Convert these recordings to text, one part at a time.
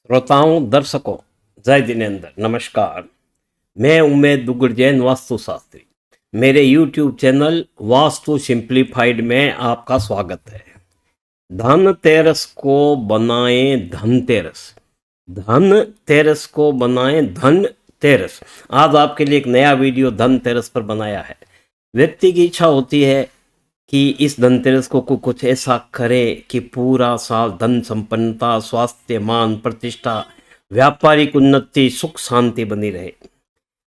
श्रोताओं, दर्शकों, जय जिनेन्द्र, नमस्कार। मैं उमेद दुग्गड़ जैन वास्तुशास्त्री। मेरे यूट्यूब चैनल वास्तु सिंप्लीफाइड में आपका स्वागत है। धनतेरस को बनाएं धनतेरस, धनतेरस को बनाएं धनतेरस। आज आपके लिए एक नया वीडियो धनतेरस पर बनाया है। व्यक्ति की इच्छा होती है कि इस धनतेरस को कुछ ऐसा करे कि पूरा साल धन संपन्नता, स्वास्थ्य, मान, प्रतिष्ठा, व्यापारिक उन्नति, सुख शांति बनी रहे।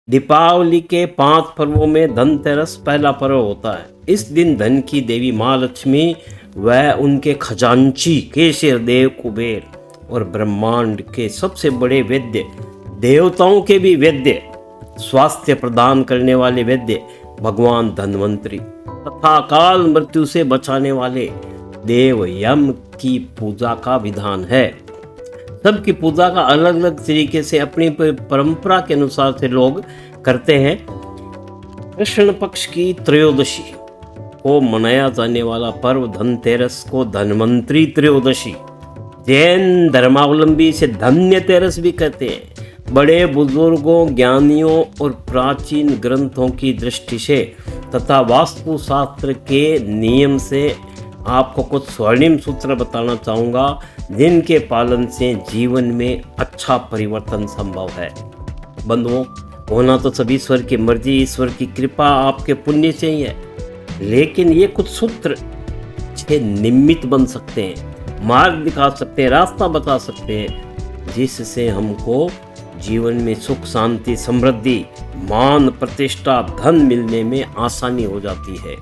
दीपावली के 5 पर्वों में धनतेरस पहला पर्व होता है। इस दिन धन की देवी माँ लक्ष्मी व उनके खजांची केसर देव कुबेर और ब्रह्मांड के सबसे बड़े वैद्य, देवताओं के भी वैद्य, स्वास्थ्य प्रदान करने वाले वैद्य भगवान धन्वंतरी तथा काल मृत्यु से बचाने वाले देव यम की पूजा का विधान है। सबकी पूजा का अलग अलग तरीके से अपनी परंपरा के अनुसार से लोग करते हैं। कृष्ण पक्ष की त्रयोदशी को मनाया जाने वाला पर्व धनतेरस को धन्वंतरी त्रयोदशी, जैन धर्मावलंबी से धन्यतेरस भी कहते हैं। बड़े बुजुर्गों, ज्ञानियों और प्राचीन ग्रंथों की दृष्टि से तथा वास्तुशास्त्र के नियम से आपको कुछ स्वर्णिम सूत्र बताना चाहूँगा, जिनके पालन से जीवन में अच्छा परिवर्तन संभव है। बंधुओं, होना तो सब ईश्वर की मर्जी, ईश्वर की कृपा, आपके पुण्य से ही है, लेकिन ये कुछ सूत्र निमित्त बन सकते हैं, मार्ग दिखा सकते हैं, रास्ता बता सकते हैं, जिससे हमको जीवन में सुख शांति, समृद्धि, मान, प्रतिष्ठा, धन मिलने में आसानी हो जाती है।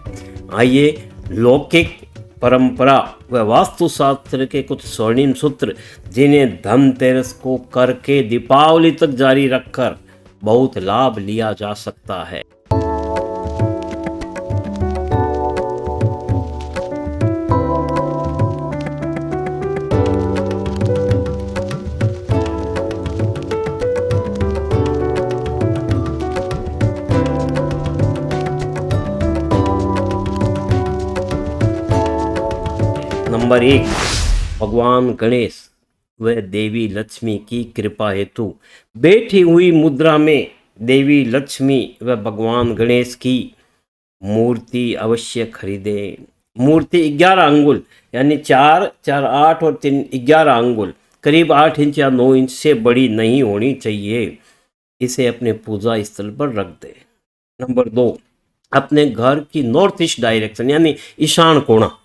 आइए लौकिक परंपरा व वास्तुशास्त्र के कुछ स्वर्णिम सूत्र, जिन्हें धनतेरस को करके दीपावली तक जारी रखकर बहुत लाभ लिया जा सकता है। नंबर 1, भगवान गणेश व देवी लक्ष्मी की कृपा हेतु बैठी हुई मुद्रा में देवी लक्ष्मी व भगवान गणेश की मूर्ति अवश्य खरीदें। मूर्ति 11 अंगुल यानी 4, 4, 8 और 3, 11 अंगुल, करीब 8 इंच या 9 इंच से बड़ी नहीं होनी चाहिए। इसे अपने पूजा स्थल पर रख दें। नंबर 2, अपने घर की नॉर्थ ईस्ट डायरेक्शन यानी ईशान कोना,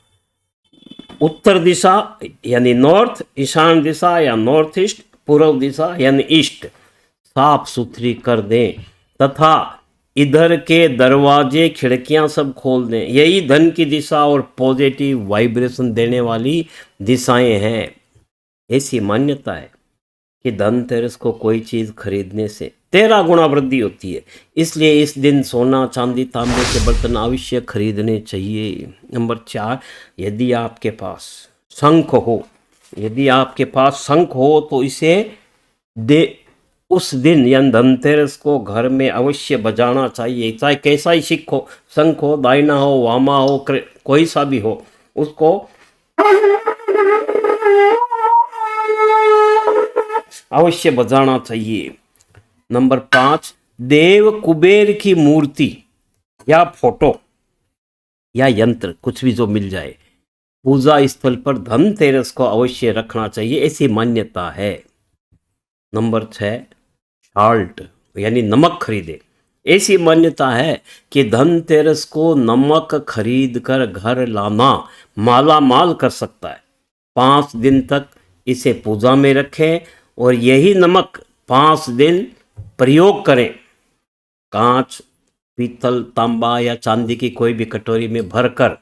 उत्तर दिशा यानी नॉर्थ, ईशान दिशा या नॉर्थ ईस्ट, पूर्व दिशा यानी ईस्ट साफ सुथरी कर दें तथा इधर के दरवाजे, खिड़कियां सब खोल दें। यही धन की दिशा और पॉजिटिव वाइब्रेशन देने वाली दिशाएं हैं। ऐसी मान्यता है कि धनतेरस को कोई चीज़ खरीदने से 13 गुना वृद्धि होती है, इसलिए इस दिन सोना, चांदी, तांबे के बर्तन अवश्य खरीदने चाहिए। नंबर 4, यदि आपके पास शंख हो, तो इसे उस दिन यानी धनतेरस को घर में अवश्य बजाना चाहिए। चाहे कैसा ही शंख हो, दाइना हो, वामा हो, कोई सा भी हो, उसको अवश्य बजाना चाहिए। नंबर 5, देव कुबेर की मूर्ति या फोटो या यंत्र, कुछ भी जो मिल जाए, पूजा स्थल पर धनतेरस को अवश्य रखना चाहिए, ऐसी मान्यता है। नंबर 6, साल्ट यानी नमक खरीदे। ऐसी मान्यता है कि धनतेरस को नमक खरीद कर घर लाना माला माल कर सकता है। 5 दिन तक इसे पूजा में रखें और यही नमक 5 दिन प्रयोग करें। कांच, पीतल, तांबा या चांदी की कोई भी कटोरी में भरकर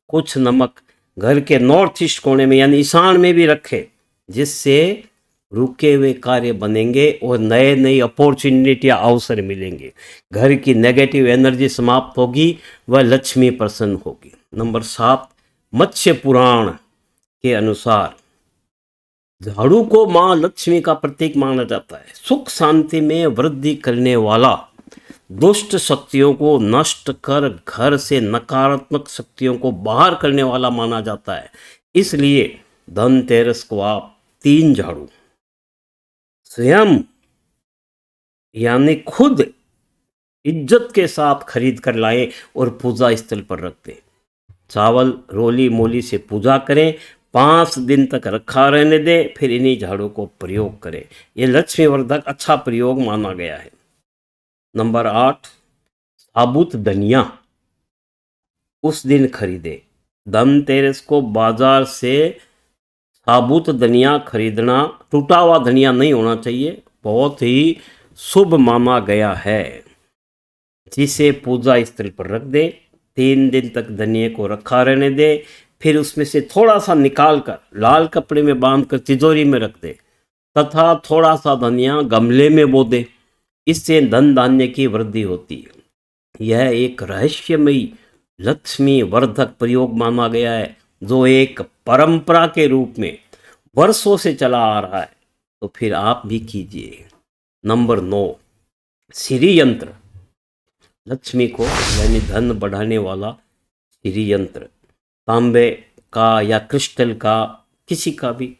कुछ नमक घर के नॉर्थ ईस्ट कोने में यानी ईशान में भी रखें, जिससे रुके हुए कार्य बनेंगे और नए नई अपॉर्चुनिटी या अवसर मिलेंगे। घर की नेगेटिव एनर्जी समाप्त होगी व लक्ष्मी प्रसन्न होगी। नंबर 7, मत्स्य पुराण के अनुसार झाड़ू को माँ लक्ष्मी का प्रतीक माना जाता है। सुख शांति में वृद्धि करने वाला, दुष्ट शक्तियों को नष्ट कर घर से नकारात्मक शक्तियों को बाहर करने वाला माना जाता है। इसलिए धनतेरस को आप 3 झाड़ू स्वयं यानी खुद इज्जत के साथ खरीद कर लाएं और पूजा स्थल पर रख दें। चावल रोली मोली से पूजा करें, 5 दिन तक रखा रहने दें, फिर इन्हीं झाड़ू को प्रयोग करें। ये लक्ष्मीवर्धक अच्छा प्रयोग माना गया है। नंबर 8, साबुत धनिया उस दिन खरीदे। धनतेरस को बाजार से साबुत धनिया खरीदना, टूटा हुआ धनिया नहीं होना चाहिए, बहुत ही शुभ माना गया है। जिसे पूजा स्थल पर रख दे, 3 दिन तक धनिये को रखा रहने दे, फिर उसमें से थोड़ा सा निकाल कर लाल कपड़े में बांध कर तिजोरी में रख दे तथा थोड़ा सा धनिया गमले में बो दे। इससे धन धान्य की वृद्धि होती है। यह एक रहस्यमयी लक्ष्मी वर्धक प्रयोग माना गया है, जो एक परंपरा के रूप में वर्षों से चला आ रहा है। तो फिर आप भी कीजिए। नंबर 9, श्री यंत्र। लक्ष्मी को यानी धन बढ़ाने वाला श्री यंत्र, तांबे का या क्रिस्टल का, किसी का भी,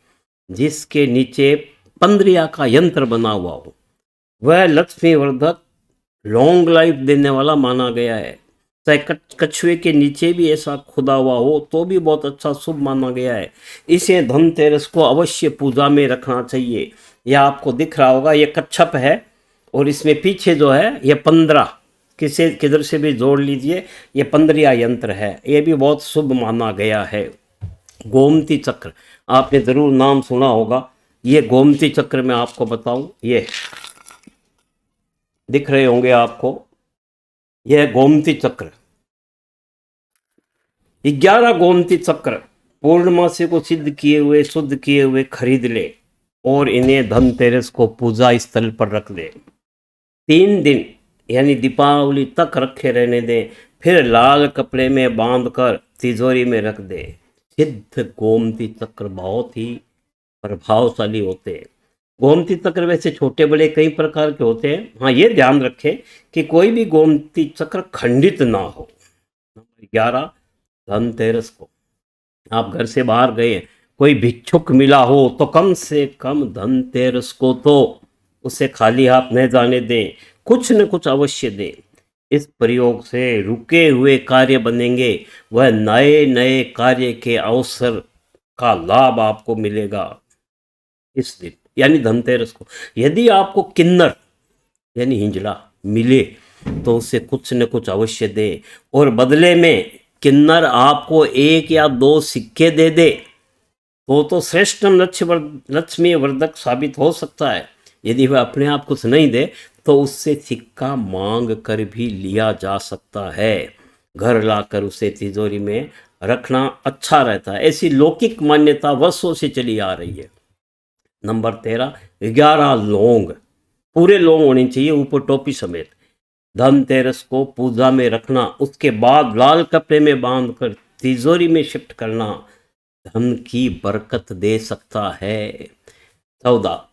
जिसके नीचे पंद्रिया का यंत्र बना हुआ हो, वह लक्ष्मी वर्धक लॉन्ग लाइफ देने वाला माना गया है। चाहे कछुए के नीचे भी ऐसा खुदा हुआ हो तो भी बहुत अच्छा शुभ माना गया है। इसे धनतेरस को अवश्य पूजा में रखना चाहिए। यह आपको दिख रहा होगा, ये कच्छप है और इसमें पीछे जो है ये 15, किसे किधर से भी जोड़ लीजिए, ये 15 यंत्र है। ये भी बहुत शुभ माना गया है। गोमती चक्र आपने ज़रूर नाम सुना होगा। ये गोमती चक्र मैं आपको बताऊं, ये दिख रहे होंगे आपको, यह गोमती चक्र। 11 गोमती चक्र पूर्णमासी को सिद्ध किए हुए, शुद्ध किए हुए खरीद ले और इन्हें धनतेरस को पूजा स्थल पर रख दे। 3 दिन यानी दीपावली तक रखे रहने दें, फिर लाल कपड़े में बांधकर तिजोरी में रख दे। सिद्ध गोमती चक्र बहुत ही प्रभावशाली होते हैं। गोमती चक्र वैसे छोटे बड़े कई प्रकार के होते हैं। हाँ, ये ध्यान रखें कि कोई भी गोमती चक्र खंडित ना हो। नंबर 11, धनतेरस को आप घर से बाहर गए, कोई भिक्षुक मिला हो तो कम से कम धनतेरस को तो उसे खाली हाथ न जाने दें, कुछ न कुछ अवश्य दें। इस प्रयोग से रुके हुए कार्य बनेंगे, वह नए नए कार्य के अवसर का लाभ आपको मिलेगा इस दिन यानी धनतेरस को। यदि आपको किन्नर यानी हिंजड़ा मिले तो उसे कुछ न कुछ अवश्य दे, और बदले में किन्नर आपको 1 या 2 सिक्के दे दे तो श्रेष्ठम लक्ष्मी वर्धक साबित हो सकता है। यदि वह अपने आप कुछ नहीं दे तो उससे सिक्का मांग कर भी लिया जा सकता है। घर लाकर उसे तिजोरी में रखना अच्छा रहता है। ऐसी लौकिक मान्यता वर्षों से चली आ रही है। नंबर 13, 11 लौंग, पूरे लौंग होने चाहिए, ऊपर टोपी समेत। धनतेरस को पूजा में रखना, उसके बाद लाल कपड़े में बांधकर तिजोरी में शिफ्ट करना धन की बरकत दे सकता है। 14,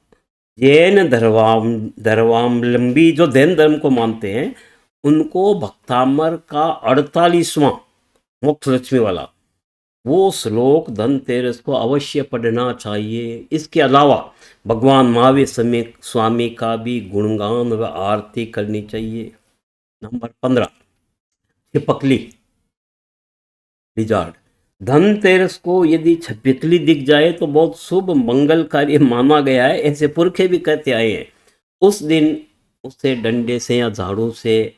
जैन धर्मावलंबी जो जैन धर्म को मानते हैं, उनको भक्तामर का 48वां मोक्ष लक्ष्मी वाला वो श्लोक धनतेरस को अवश्य पढ़ना चाहिए। इसके अलावा भगवान महावीर स्वामी का भी गुणगान व आरती करनी चाहिए। नंबर 15, छिपकली लिजार्ड। धनतेरस को यदि छिपकली दिख जाए तो बहुत शुभ मंगलकारी माना गया है, ऐसे पुरखे भी कहते आए हैं। उस दिन उसे डंडे से या झाड़ू से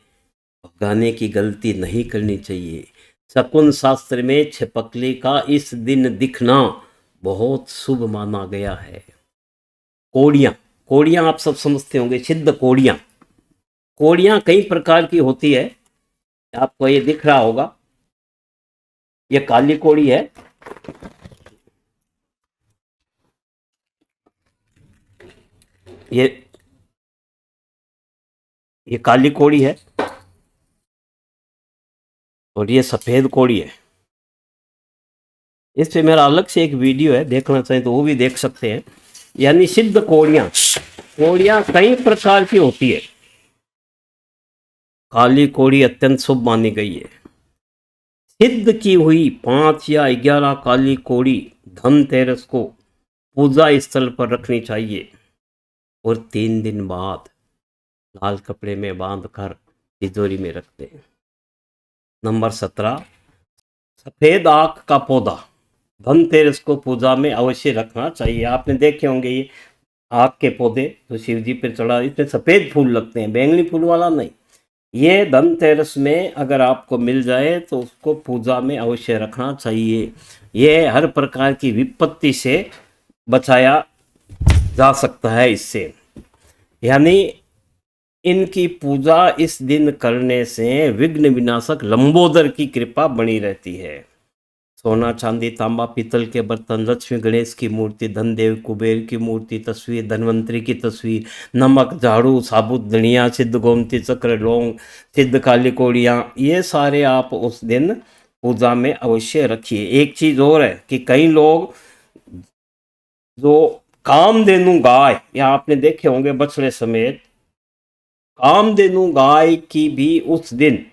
भगाने की गलती नहीं करनी चाहिए। शकुन शास्त्र में छिपकली का इस दिन दिखना बहुत शुभ माना गया है। कोड़ियाँ, कोड़ियाँ आप सब समझते होंगे, सिद्ध कोड़ियाँ। कोड़ियाँ कई प्रकार की होती है, आपको ये दिख रहा होगा, ये काली कोड़ी है, ये काली कोड़ी है और ये सफेद कोड़ी है। इस पे मेरा अलग से एक वीडियो है, देखना चाहें तो वो भी देख सकते हैं। यानी सिद्ध कोड़ियाँ, कोड़ियाँ कई प्रकार की होती है। काली कोड़ी अत्यंत शुभ मानी गई है। सिद्ध की हुई 5 या 11 काली कोड़ी धनतेरस को पूजा स्थल पर रखनी चाहिए। और 3 दिन बाद लाल कपड़े में बांध कर तिजोरी में रखते हैं। नंबर 17, सफ़ेद आँख का पौधा धनतेरस को पूजा में अवश्य रखना चाहिए। आपने देखे होंगे ये आँख के पौधे जो शिव जी पर चढ़ा, इसमें सफ़ेद फूल लगते हैं, बैंगनी फूल वाला नहीं। ये धनतेरस में अगर आपको मिल जाए तो उसको पूजा में अवश्य रखना चाहिए। ये हर प्रकार की विपत्ति से बचाया जा सकता है इससे। यानी इनकी पूजा इस दिन करने से विघ्न विनाशक लंबोदर की कृपा बनी रहती है। सोना, चांदी, तांबा, पीतल के बर्तन, लक्ष्मी गणेश की मूर्ति, धनदेव कुबेर की मूर्ति, तस्वीर, धन्वंतरी की तस्वीर, नमक, झाड़ू, साबुत धनिया, सिद्ध गोमती चक्र, लौंग, सिद्ध काली कौड़ियाँ, ये सारे आप उस दिन पूजा में अवश्य रखिए। एक चीज़ और है कि कई लोग जो कामधेनु गाय, या आपने देखे होंगे बछड़े समेत, कामधेनु गाय की भी उस दिन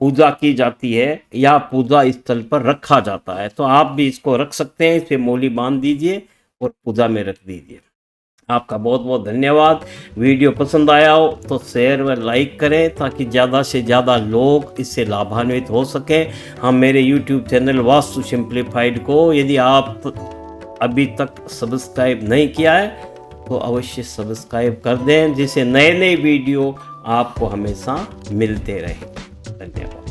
पूजा की जाती है या पूजा स्थल पर रखा जाता है। तो आप भी इसको रख सकते हैं, इस पे मोली बांध दीजिए और पूजा में रख दीजिए। आपका बहुत बहुत धन्यवाद। वीडियो पसंद आया हो तो शेयर व लाइक करें ताकि ज़्यादा से ज़्यादा लोग इससे लाभान्वित हो सकें। हम मेरे YouTube चैनल वास्तु सिंप्लीफाइड को यदि आप अभी तक सब्सक्राइब नहीं किया है तो अवश्य सब्सक्राइब कर दें, जिससे नए नए वीडियो आपको हमेशा मिलते रहें। धन्यवाद।